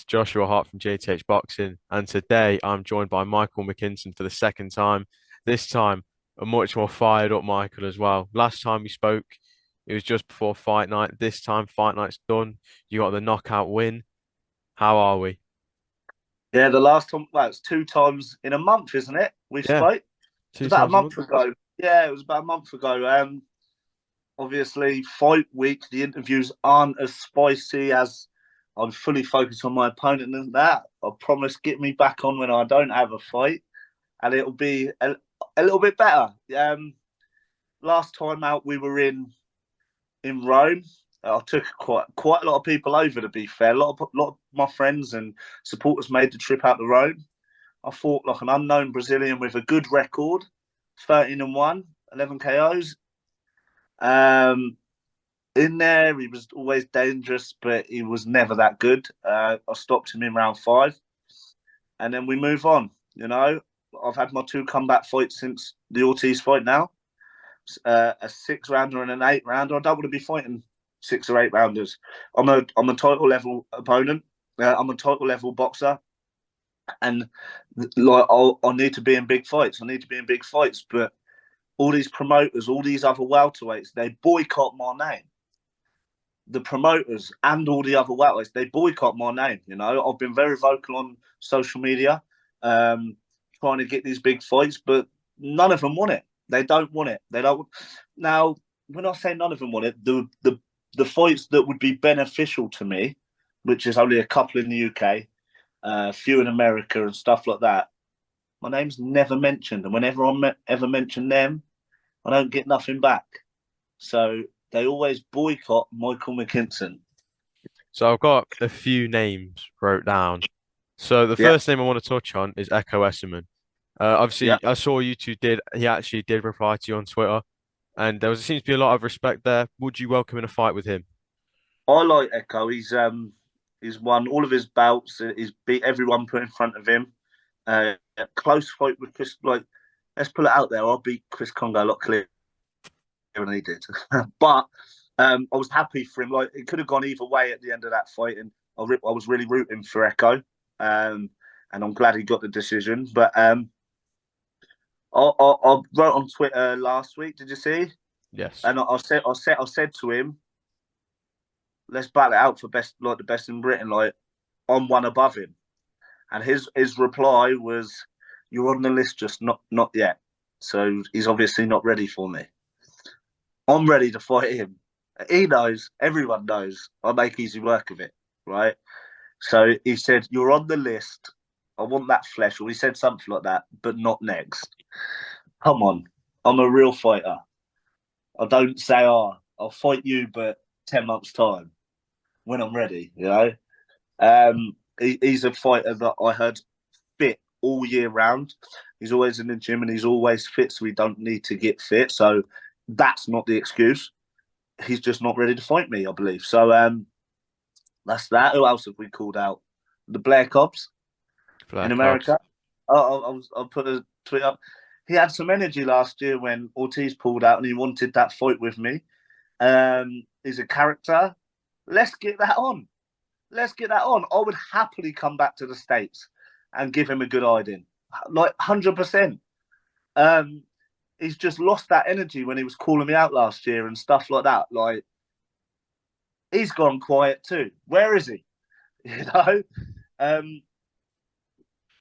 Joshua Hart from JTH Boxing, and today I'm joined by Michael Mckinson for the second time. This time, a much more fired up Michael as well. Last time we spoke, it was just before fight night. This time, fight night's done. You got the knockout win. How are we? Yeah, the last time, well, it's two times in a month, isn't it? We Yeah, spoke. It was two about a times a month month. ago. Yeah, it was about a month ago. Obviously, fight week, the interviews aren't as spicy as I'm fully focused on my opponent and that. I promise, get me back on when I don't have a fight, and it'll be a little bit better. Last time out, we were in Rome. I took quite a lot of people over. To be fair, a lot of my friends and supporters made the trip out to Rome. I fought like an unknown Brazilian with a good record, 13 and 1, 11 KOs. Um, in there, he was always dangerous, but he was never that good. I stopped him in round 5, and then we move on. I've had my 2 comeback fights since the Ortiz fight now. A 6 rounder and an 8 rounder. I don't want to be fighting 6 or 8 rounders. I'm a title level opponent. I'm a title level boxer, and like I need to be in big fights. I need to be in big fights, but all these promoters, all these other welterweights, they boycott my name. The promoters and all the other welterweights, they boycott my name. I've been very vocal on social media, trying to get these big fights, but none of them want it. They don't want it. They don't. Now, when I say none of them want it, the fights that would be beneficial to me, which is only a couple in the UK, a few in America and stuff like that, my name's never mentioned. And whenever ever mention them, I don't get nothing back. So they always boycott Michael Mckinson. So I've got a few names wrote down. So the Yeah, first name I want to touch on is Echo Esserman. yeah. Obviously, I saw you two did. He actually did reply to you on Twitter, and seems to be a lot of respect there. Would you welcome in a fight with him? I like Echo. He's won all of his bouts. He's beat everyone put in front of him. A close fight with Chris. Like, let's put it out there. I beat Chris Congo a lot clearer than he did, but I was happy for him. Like, it could have gone either way at the end of that fight, and I was really rooting for Echo. And I'm glad he got the decision. But I wrote on Twitter last week. Did you see? Yes. And I said to him, let's battle it out for best, like the best in Britain. Like, I'm one above him. And his reply was, "You're on the list, just not yet." So he's obviously not ready for me. I'm ready to fight him. He knows. Everyone knows. I make easy work of it, right? So he said, "You're on the list. I want that flesh," or he said something like that, but not next. Come on, I'm a real fighter. I don't say, "Oh, I'll fight you," but 10 months time when I'm ready. He's a fighter that I heard fit all year round. He's always in the gym and he's always fit, so we don't need to get fit. So that's not the excuse. He's just not ready to fight me, I believe. So that's that. Who else have we called out? The Blair Cobbs in Black Ops. America. I'll put a tweet up. He had some energy last year when Ortiz pulled out and he wanted that fight with me. He's a character. Let's get that on. Let's get that on. I would happily come back to the States and give him a good hiding. Like 100%. Um, he's just lost that energy when he was calling me out last year and stuff like that. Like, he's gone quiet too. Where is he? You know? Um,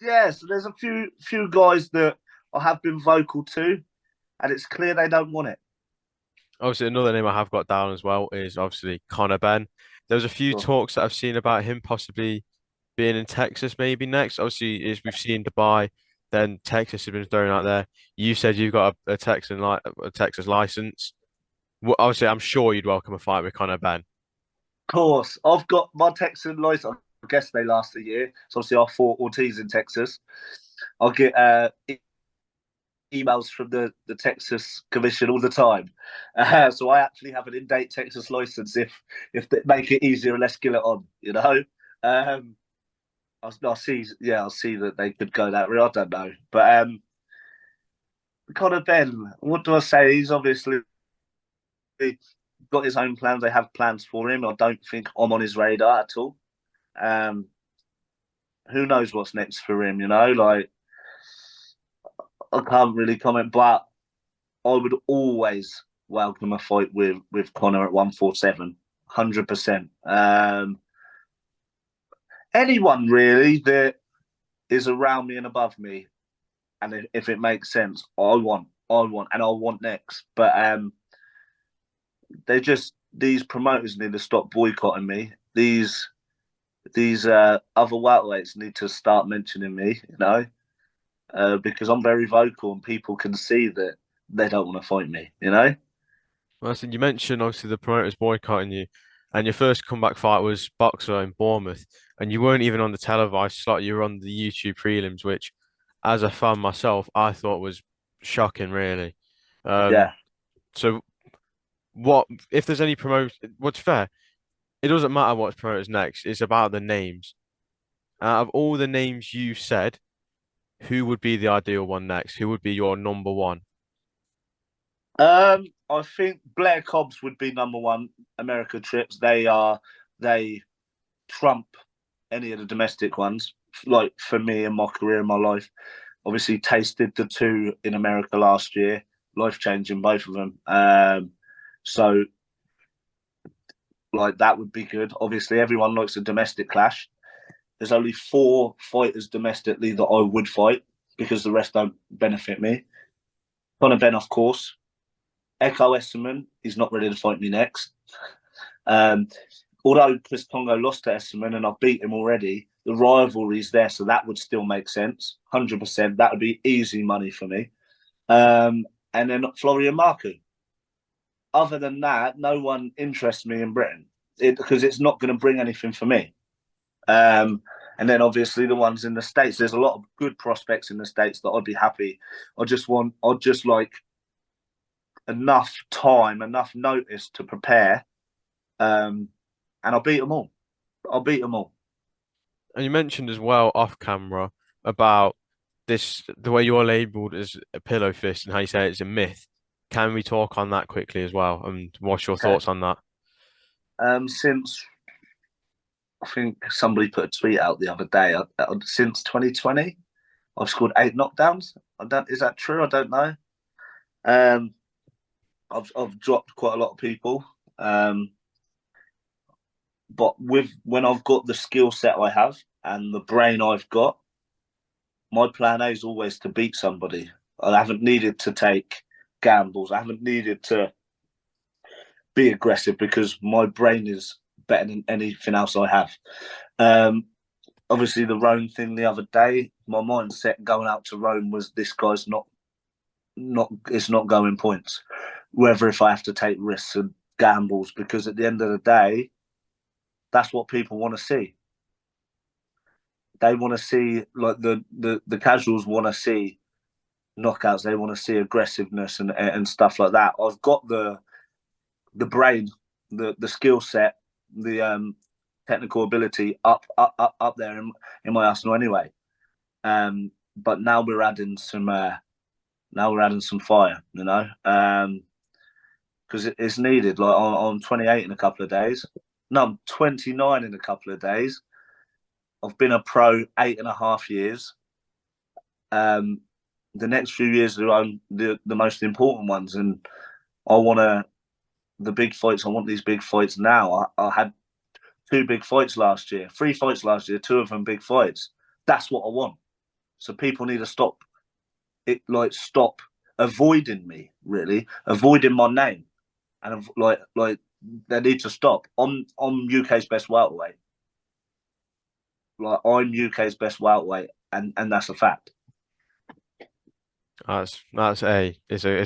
yeah, so there's a few guys that I have been vocal to, and it's clear they don't want it. Obviously, another name I have got down as well is obviously Conor Ben. There was a few So, talks that I've seen about him possibly being in Texas maybe next. Obviously, as we've seen Dubai, then Texas has been thrown out there. You said you've got a Texas license. Well, obviously, I'm sure you'd welcome a fight with Conor Ben. of course, I've got my Texan license. I guess they last a year. So obviously, I fought Ortiz in Texas. I'll get emails from the Texas Commission all the time. So I actually have an in-date Texas license if they make it easier, let's get it on. I'll see that they could go that route. I don't know. But Conor Ben, what do I say? He's obviously got his own plans. They have plans for him. I don't think I'm on his radar at all. Um, who knows what's next for him? Like I can't really comment, but I would always welcome a fight with Conor at 147, 100%. Anyone really that is around me and above me, and if it makes sense, and I want next. But they just these promoters need to stop boycotting me. These other welterweights need to start mentioning me, because I'm very vocal and people can see that they don't want to fight me. Well, so you mentioned obviously the promoters boycotting you, and your first comeback fight was Boxer in Bournemouth, and you weren't even on the televised slot. You were on the YouTube prelims, which, as a fan myself, I thought was shocking, really. Um, Yeah. so what if there's any promote? What's fair? It doesn't matter what's promoters next. It's about the names. Out of all the names you said, who would be the ideal one next? Who would be your number one? I think Blair Cobbs would be number one. America trips. They trump any of the domestic ones. Like for me in my career, in my life, obviously tasted the two in America last year, life changing both of them. So like that would be good. Obviously, everyone likes a domestic clash. There's only 4 fighters domestically that I would fight because the rest don't benefit me. Conor Ben, of course. Echo Esserman, he's not ready to fight me next. Um, Although Chris Congo lost to Esserman and I've beat him already, the rivalry's there, so that would still make sense. 100%. That would be easy money for me. And then Florian Marku. Other than that, no one interests me in Britain because it's not going to bring anything for me. And then obviously the ones in the States, there's a lot of good prospects in the States that I'd be happy. I'd just like enough time, enough notice to prepare, and I'll beat them all. I'll beat them all. And you mentioned as well off camera about the way you're labeled as a pillow fist and how you say it's a myth. Can we talk on that quickly as well? And what's your Okay. thoughts on that? Since I think somebody put a tweet out the other day, since 2020, I've scored 8 knockdowns. I don't. Is that true? I don't know. Um, I've dropped quite a lot of people. Um, but with when I've got the skill set I have and the brain I've got, my plan A is always to beat somebody. I haven't needed to take gambles. I haven't needed to be aggressive because my brain is better than anything else I have. Um, Obviously, the Rome thing the other day, my mindset going out to Rome was this guy's not it's not going points. Whether if I have to take risks and gambles, because at the end of the day, that's what people want to see. They want to see like the casuals want to see knockouts. They want to see aggressiveness and stuff like that. I've got the brain, the skill set, the technical ability up there in my arsenal anyway. But now we're adding some fire, because it's needed. Like I'm 28 in a couple of days. No, I'm 29 in a couple of days. I've been a pro 8.5 years. Um, the next few years are the most important ones, and I want the big fights. I want these big fights now. I had 2 big fights last year, 3 fights last year, 2 of them big fights. That's what I want. So people need to stop avoiding me, really, avoiding my name, and like they need to stop. I'm UK's best welterweight. Like I'm UK's best welterweight, and that's a fact. It's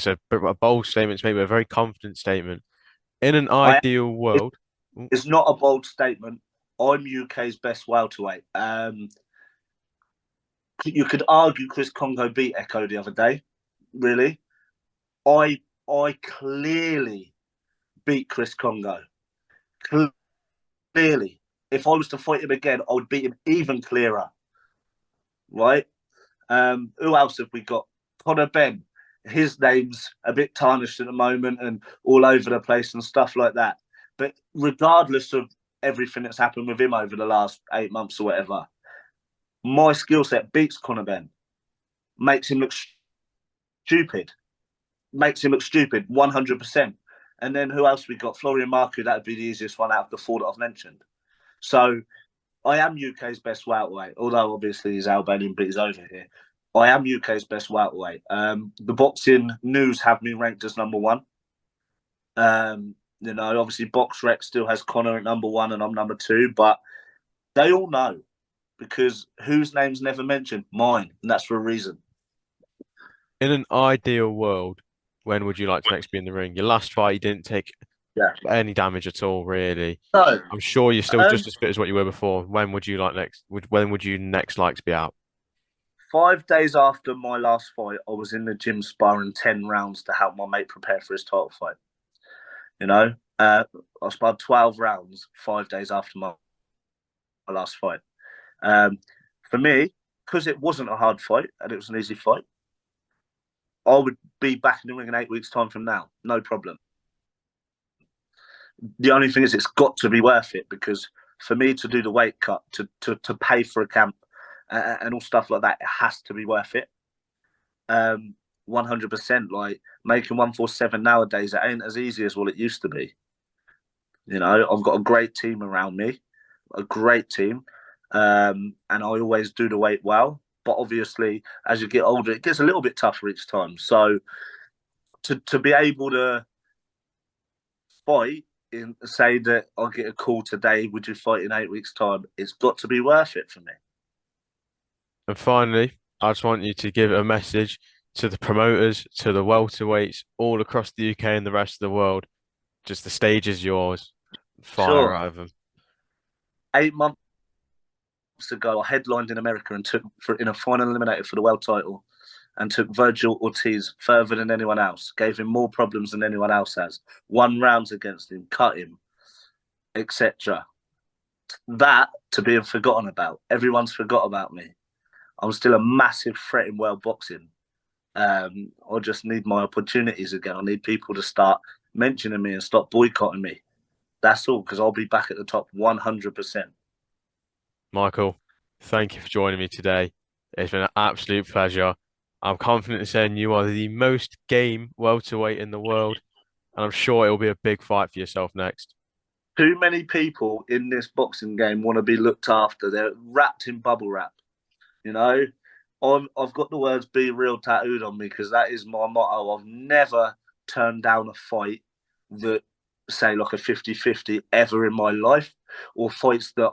a bold statement. It's maybe a very confident statement. In an I ideal world, It's not a bold statement. I'm UK's best welterweight. You could argue Chris Congo beat Echo the other day. Really, I clearly beat Chris Congo. Clearly, if I was to fight him again, I would beat him even clearer. Right? Who else have we got? Conor Ben. His name's a bit tarnished at the moment and all over the place and stuff like that. But regardless of everything that's happened with him over the last 8 months or whatever, my skill set beats Conor Ben, makes him look stupid, makes him look stupid 100%. And then who else we got? Florian Marku, that would be the easiest one out of the four that I've mentioned. So I am UK's best welterweight, although obviously he's Albanian, but he's over here. I am UK's best welterweight. The boxing news have me ranked as number one. Obviously BoxRec still has Conor at number one and I'm number two, but they all know because whose name's never mentioned? Mine, and that's for a reason. In an ideal world, when would you like to next be in the ring? Your last fight, you didn't take Yeah. any damage at all, really. So, I'm sure you're still um, just as fit as what you were before. When would you like next? When would you next like to be out? 5 days after my last fight, I was in the gym sparring 10 rounds to help my mate prepare for his title fight. You know, I sparred 12 rounds 5 days after my last fight. Um, for me, because it wasn't a hard fight and it was an easy fight, I would be back in the ring in 8 weeks' time from now, no problem. The only thing is, it's got to be worth it because for me to do the weight cut, to pay for a camp and all stuff like that, it has to be worth it. 100%. Like making 147 nowadays, it ain't as easy as what it used to be. I've got a great team around me, a great team, and I always do the weight well. But obviously, as you get older, it gets a little bit tougher each time. So to be able to fight and say that I'll get a call today, would you fight in 8 weeks' time? It's got to be worth it for me. And finally, I just want you to give a message to the promoters, to the welterweights all across the UK and the rest of the world. Just the stage is yours. Fire Sure. out of them. 8 months ago, I headlined in America and in a final eliminator for the world title, and took Virgil Ortiz further than anyone else. Gave him more problems than anyone else has. Won rounds against him, cut him, etc. That to being forgotten about. Everyone's forgot about me. I'm still a massive threat in world boxing. I just need my opportunities again. I need people to start mentioning me and stop boycotting me. That's all, because I'll be back at the top 100%. Michael, thank you for joining me today. It's been an absolute pleasure. I'm confident in saying you are the most game welterweight in the world, and I'm sure it'll be a big fight for yourself next. Too many people in this boxing game want to be looked after. They're wrapped in bubble wrap. You know, I've got the words "be real" tattooed on me because that is my motto. I've never turned down a fight that, say, like a 50-50 ever in my life, or fights that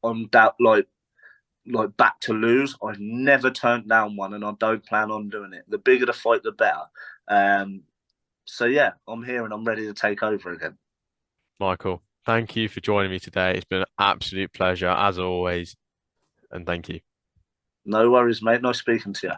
I'm doubt like back to lose. I've never turned down one, and I don't plan on doing it. The bigger the fight, the better. So yeah, I'm here and I'm ready to take over again. Michael, thank you for joining me today. It's been an absolute pleasure, as always, and thank you. No worries, mate. Nice speaking to you.